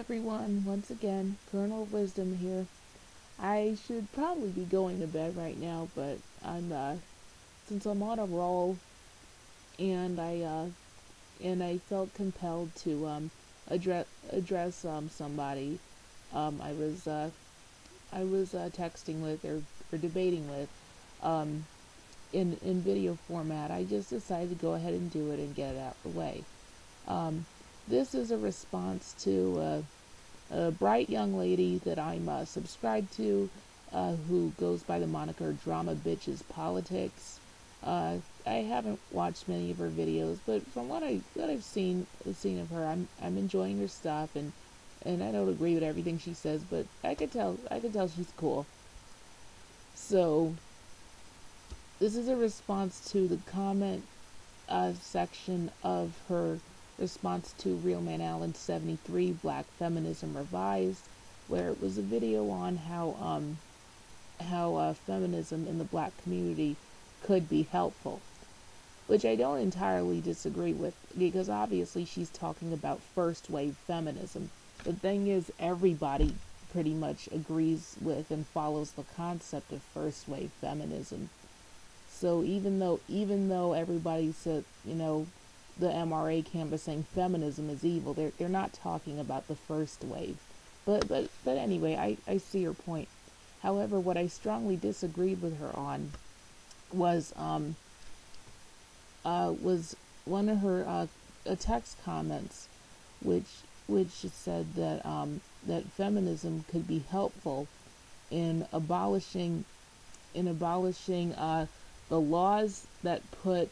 everyone, once again, Colonel Wisdom here. I should probably be going to bed right now, but since I'm on a roll and I felt compelled to address somebody I was texting with or debating with in video format. I just decided to go ahead and do it and get it out of the way. This is a response to a bright young lady that I'm subscribed to, who goes by the moniker Dramabitchespolitics. I haven't watched many of her videos, but from what I've seen of her, I'm enjoying her stuff, and I don't agree with everything she says, but I could tell she's cool. So this is a response to the comment section of her response to Real Man Allen 73 Black Feminism Revised, where it was a video on how feminism in the black community could be helpful, which I don't entirely disagree with, because obviously she's talking about first wave feminism. The thing is, everybody pretty much agrees with and follows the concept of first wave feminism. So even though everybody said, the MRA camp is saying feminism is evil, they're not talking about the first wave. But anyway, I see her point. However, what I strongly disagreed with her on was one of her text comments, which said that that feminism could be helpful in abolishing the laws that put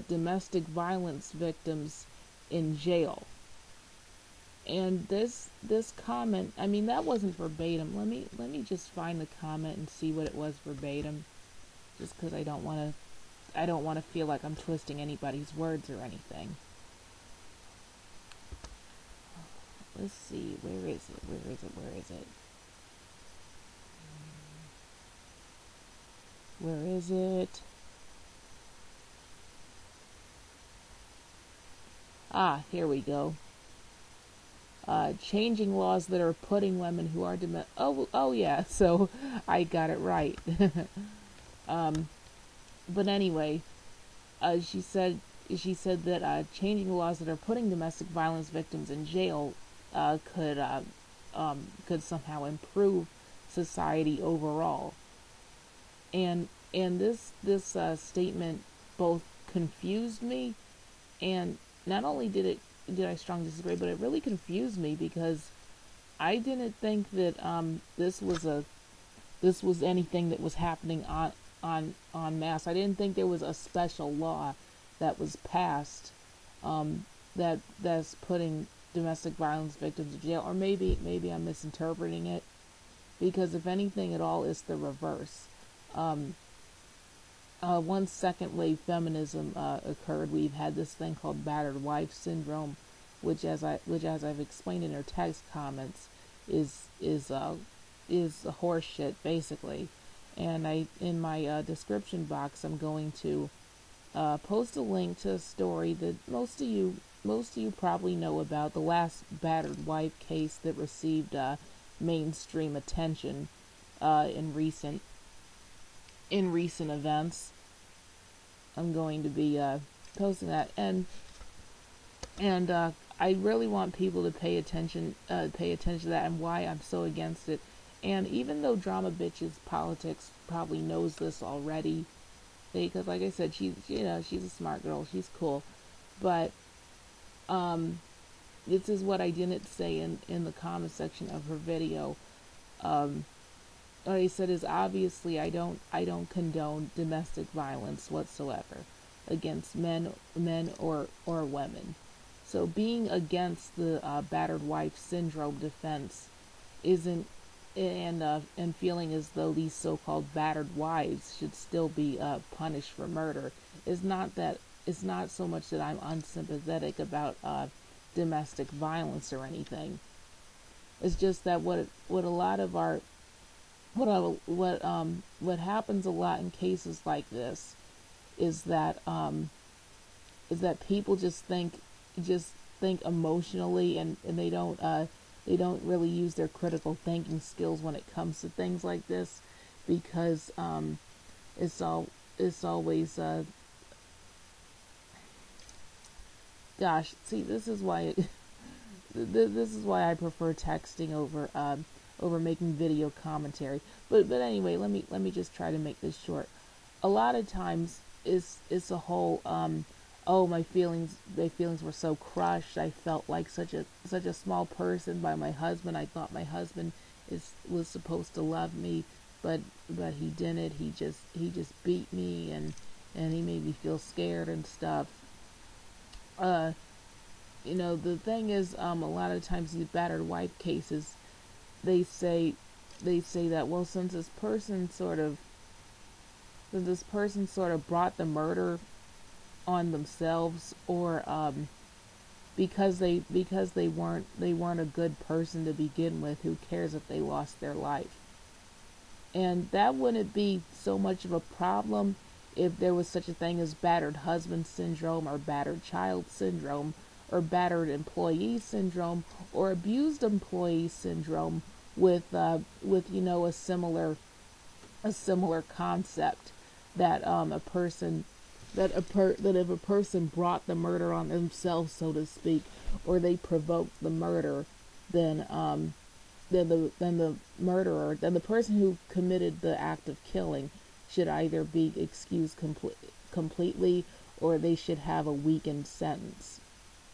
domestic violence victims in jail. And this comment, I mean, that wasn't verbatim. Let me just find the comment and see what it was verbatim, just because I don't want to feel like I'm twisting anybody's words or anything. Let's see, where is it? Ah, here we go. Changing laws that are putting women who are oh yeah, so I got it right. But anyway, she said that changing laws that are putting domestic violence victims in jail could somehow improve society overall. And this statement both confused me, and not only did I strongly disagree, but it really confused me, because I didn't think that this was anything that was happening on mass. I didn't think there was a special law that was passed that's putting domestic violence victims in jail. Or maybe I'm misinterpreting it, because if anything at all, it's the reverse. Once second wave feminism occurred, we've had this thing called battered wife syndrome, which as I've explained in her text comments, is a horse shit, basically. And in my description box, I'm going to post a link to a story that most of you probably know about, the last battered wife case that received mainstream attention in recent events. I'm going to be posting that, and I really want people to pay attention to that, and why I'm so against it. And even though Dramabitchespolitics probably knows this already, because like I said, she's a smart girl, she's cool, but this is what I didn't say in the comment section of her video. What I said is, obviously I don't condone domestic violence whatsoever against men or women. So being against the battered wife syndrome defense isn't, and feeling as though these so-called battered wives should still be punished for murder is not so much that I'm unsympathetic about domestic violence or anything. It's just that what happens a lot in cases like this is that people just think, think emotionally, and they don't really use their critical thinking skills when it comes to things like this, because it's all it's always gosh, see, this is why this is why I prefer texting over making video commentary. But anyway, let me just try to make this short. A lot of times it's a whole oh, my feelings were so crushed. I felt like such a small person by my husband. I thought my husband was supposed to love me, but he didn't. He just beat me, and he made me feel scared and stuff. You know, the thing is, a lot of times these battered wife cases, they say that, well, since this person sort of brought the murder on themselves, or because they weren't a good person to begin with, who cares if they lost their life? And that wouldn't be so much of a problem if there was such a thing as battered husband syndrome, or battered child syndrome, or battered employee syndrome, or abused employee syndrome, with you know, a similar concept, that that if a person brought the murder on themselves, so to speak, or they provoked the murder, then the person who committed the act of killing should either be excused completely, or they should have a weakened sentence.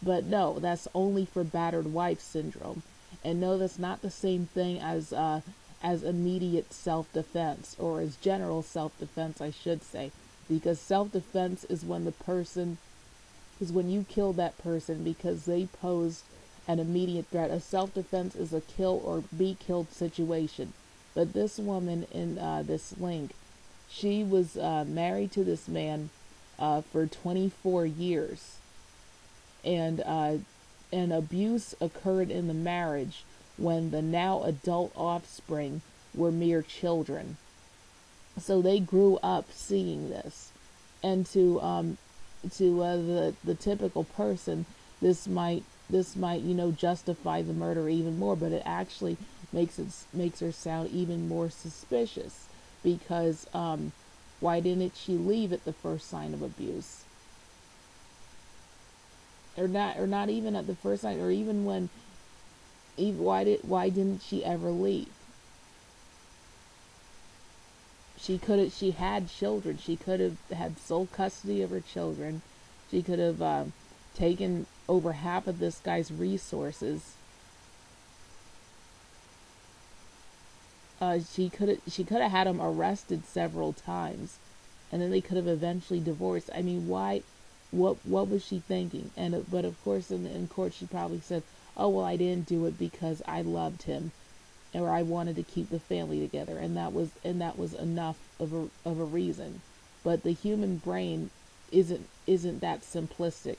But no, that's only for battered wife syndrome. And no, that's not the same thing as immediate self-defense, or as general self-defense, I should say, because self-defense is when you kill that person because they posed an immediate threat. A self-defense is a kill or be killed situation. But this woman in this link, she was married to this man for 24 years, and abuse occurred in the marriage when the now adult offspring were mere children. So they grew up seeing this, and to the typical person, this might you know, justify the murder even more, but it actually makes her sound even more suspicious, because why didn't she leave at the first sign of abuse? Or not even at the first sign, or even when, why didn't she ever leave? She had children. She could have had sole custody of her children. She could have taken over half of this guy's resources. She could have had him arrested several times, and then they could have eventually divorced. I mean, why? What was she thinking? But of course, in court, she probably said, "Oh, well, I didn't do it because I loved him, or I wanted to keep the family together," and that was enough of a reason. But the human brain isn't that simplistic.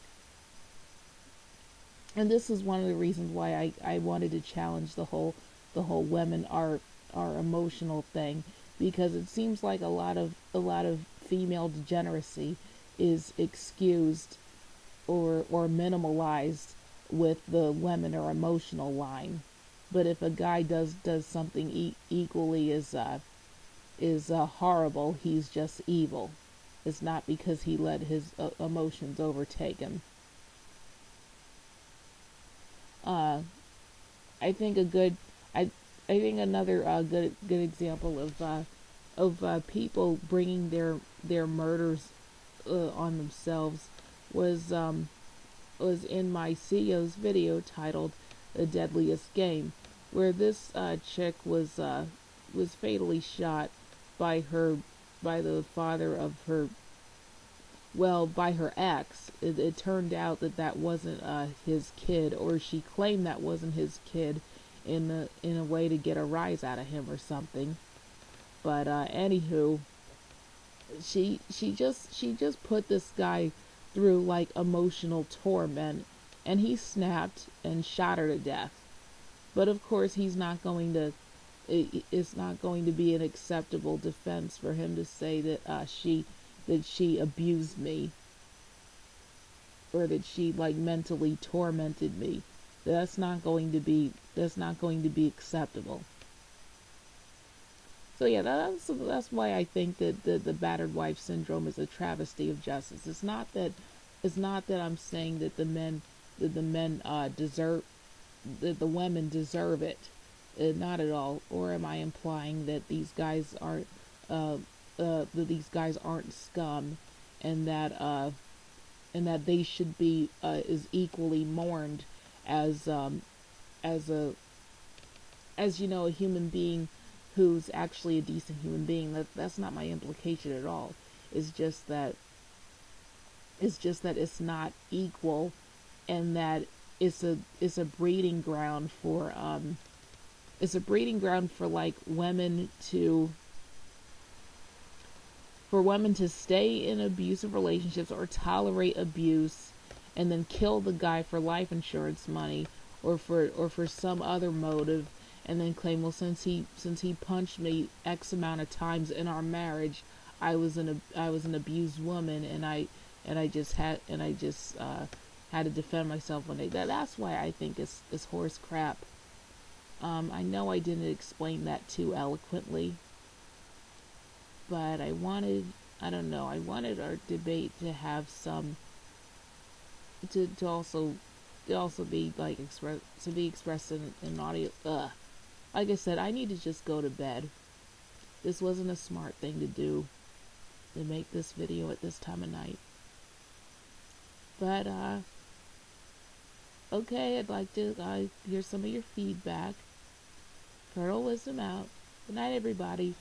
And this is one of the reasons why I wanted to challenge the whole women are emotional thing, because it seems like a lot of female degeneracy is excused or minimalized with the women are emotional line. But if a guy does something equally as horrible, he's just evil. It's not because he let his emotions overtake him. I think I think another good example of people bringing their murders on themselves was in my CEO's video titled "The Deadliest Game," where this chick was fatally shot by the father of her, well, by her ex. It turned out that wasn't his kid, or she claimed that wasn't his kid, in a way to get a rise out of him or something. But anywho, she just put this guy through like emotional torment, and he snapped and shot her to death. But of course, it's not going to be an acceptable defense for him to say that she abused me, she like mentally tormented me. That's not going to be acceptable. So yeah, that's why I think that the battered wife syndrome is a travesty of justice. It's not that I'm saying that the men deserve that the women deserve it. Not at all. Or am I implying that these guys aren't scum, and that they should be is equally mourned as as a a human being who's actually a decent human being. That's not my implication at all. It's just that it's not equal, and that it's a breeding ground for like women to stay in abusive relationships or tolerate abuse and then kill the guy for life insurance money, or for some other motive, and then claim, well, since he punched me X amount of times in our marriage, I was an abused woman, and I just had to defend myself one day. That's why I think it's horse crap. I know I didn't explain that too eloquently, but I wanted our debate to have some, to also be like expressed in audio. Like I said, I need to just go to bed. This wasn't a smart thing to do, to make this video at this time of night. But okay, I'd like to hear some of your feedback. Colonel Wisdom out. Good night, everybody.